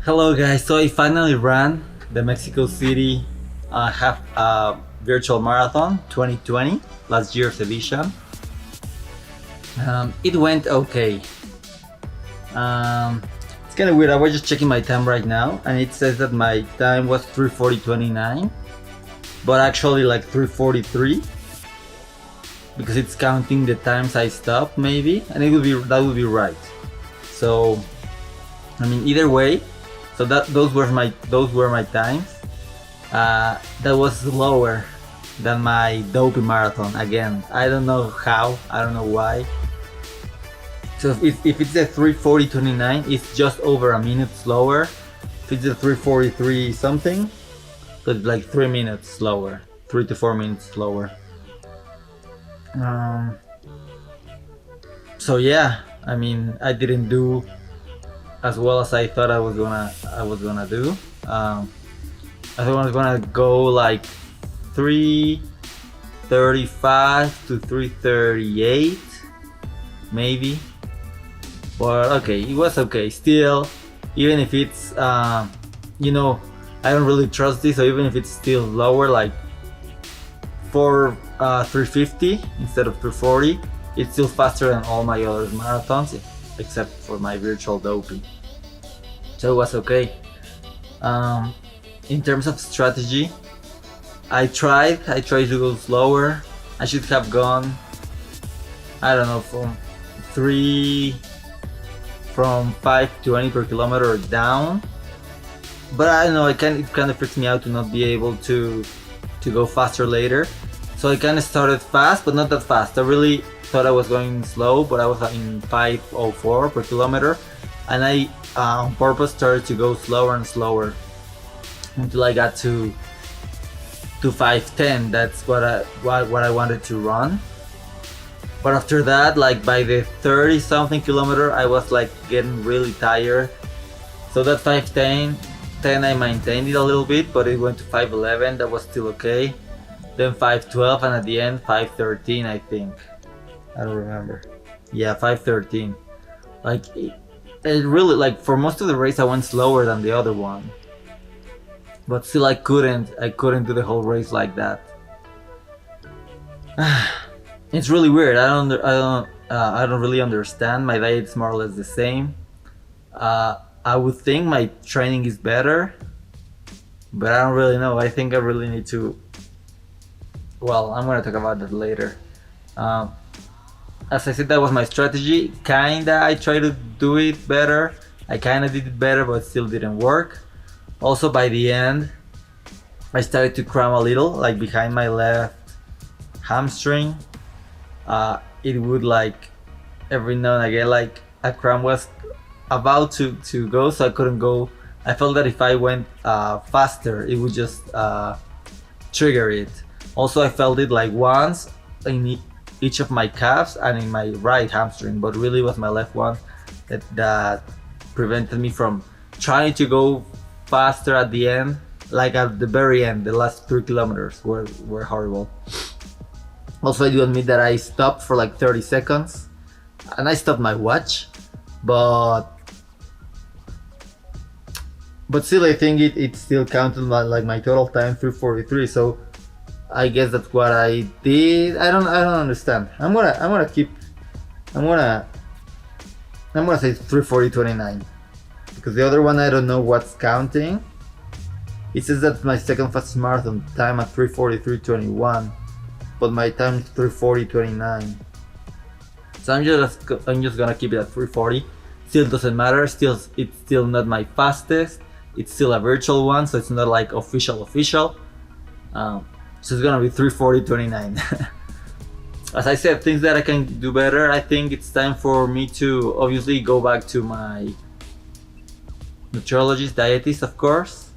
Hello guys, so I finally ran the Mexico City half virtual marathon 2020, last year's edition. It went okay. It's kind of weird, I was just checking my time right now and it says that my time was 3:40:29, but actually like 3:43 because it's counting the times I stopped maybe, and that would be right. So I mean, either way, so those were my times. That was lower than my dopey marathon. Again, I don't know how, I don't know why. So if it's a 3:40:29, it's just over a minute slower. If it's a 3:43 something, so it's like 3 minutes slower, 3 to 4 minutes slower. So yeah, I mean, I didn't do as well as I thought I was gonna do. I thought I was gonna go like 3:35 to 3:38, maybe. But okay, it was okay. Still, even if it's I don't really trust this. So even if it's still lower, like 3:50 instead of 3:40, it's still faster than all my other marathons, except for my virtual doping. So it was okay. In terms of strategy, I tried to go slower. I should have gone, I don't know, from 5:20 per kilometer down. But I don't know, it kind of freaks me out to not be able to go faster later. So I kind of started fast, but not that fast. I really thought I was going slow, but I was in 5:04 per kilometer, and I on purpose started to go slower and slower until I got to 5:10. That's what I wanted to run. But after that, like by the 30 something kilometer, I was like getting really tired. So that 5:10 I maintained it a little bit, but it went to 5:11. That was still okay. Then 5:12, and at the end 5:13, I think. I don't remember. Yeah, 5:13. Like it really, like for most of the race I went slower than the other one, but still I couldn't do the whole race like that. It's really weird. I don't really understand. My diet's more or less the same. I would think my training is better, but I don't really know. I think I really need to. Well, I'm gonna talk about that later. As I said, that was my strategy. Kinda, I tried to do it better. I kinda did it better, but it still didn't work. Also, by the end, I started to cramp a little, like behind my left hamstring. It would like every now and again, like a cramp was about to go, so I couldn't go. I felt that if I went faster, it would just trigger it. Also, I felt it like once in each of my calves and in my right hamstring, but really it was my left one that prevented me from trying to go faster at the end. Like at the very end, the last 3 kilometers were horrible. Also, I do admit that I stopped for like 30 seconds and I stopped my watch, but still I think it still counted like my total time 3:43. So I guess that's what I did. I don't understand. I'm gonna say 3:40:29 because the other one I don't know what's counting. It says that's my second fastest marathon time at 3:43:21, but my time is 3:40:29. So I'm just gonna keep it at 3:40. Still doesn't matter. It's still not my fastest. It's still a virtual one, so it's not like official. So it's gonna be 3:40:29. As I said, things that I can do better. I think it's time for me to obviously go back to my nutritionist, dietist, of course,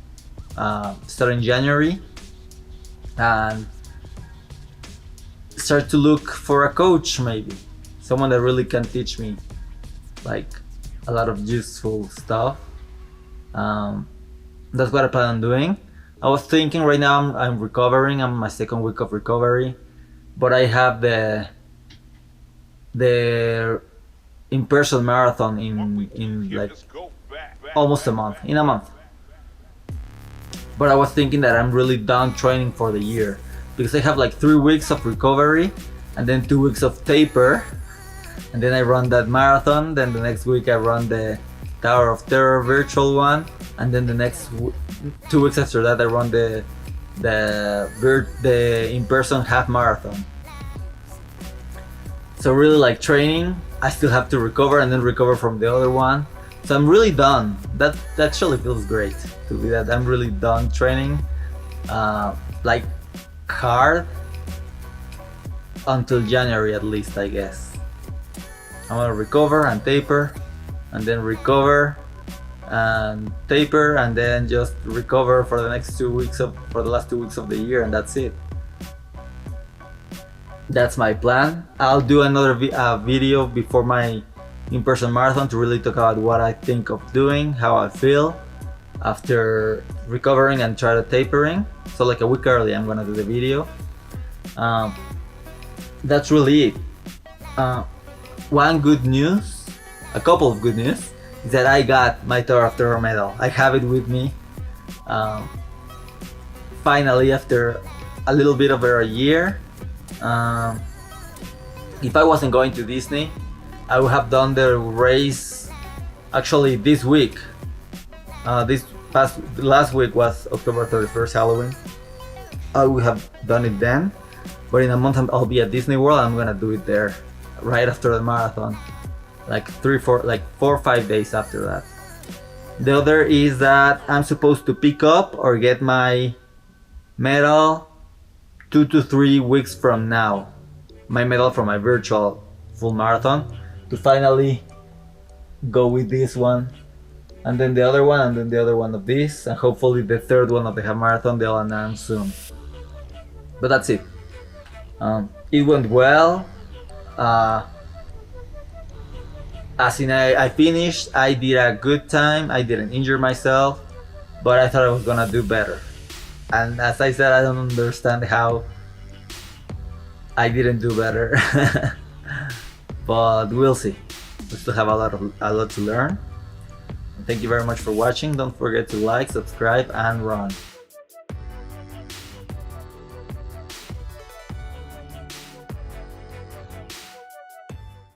starting January, and start to look for a coach, maybe someone that really can teach me like a lot of useful stuff. That's what I plan on doing. I was thinking right now I'm recovering. I'm my second week of recovery, but I have the in-person marathon in like almost a month, in a month. But I was thinking that I'm really done training for the year, because I have like 3 weeks of recovery and then 2 weeks of taper, and then I run that marathon. Then the next week I run the Tower of Terror virtual one, and then the next 2 weeks after that I run the in-person half marathon. So really, like, training, I still have to recover and then recover from the other one. So I'm really done. That actually feels great to be that. I'm really done training, like, hard until January at least, I guess. I'm gonna recover and taper, and then recover and taper, and then just recover for the last 2 weeks of the year, and that's it. That's my plan. I'll do another video before my in-person marathon to really talk about what I think of doing, how I feel after recovering and try to tapering. So like a week early I'm gonna do the video. That's really it. One good news, a couple of good news, is that I got my Tower of Terror medal. I have it with me. Finally, after a little bit over a year. If I wasn't going to Disney, I would have done the race actually this week. Last week was October 31st, Halloween. I would have done it then, but in a month I'll be at Disney World. I'm gonna do it there right after the marathon, like 4 or 5 days after that. The other is that I'm supposed to pick up or get my medal 2 to 3 weeks from now, my medal from my virtual full marathon, to finally go with this one, and then the other one, and then the other one of this, and hopefully the third one of the half marathon they'll announce soon. But that's it. It went well. As in, I finished, I did a good time, I didn't injure myself, but I thought I was gonna do better. And as I said, I don't understand how I didn't do better. But we'll see. We still have a lot to learn. Thank you very much for watching. Don't forget to like, subscribe, and run.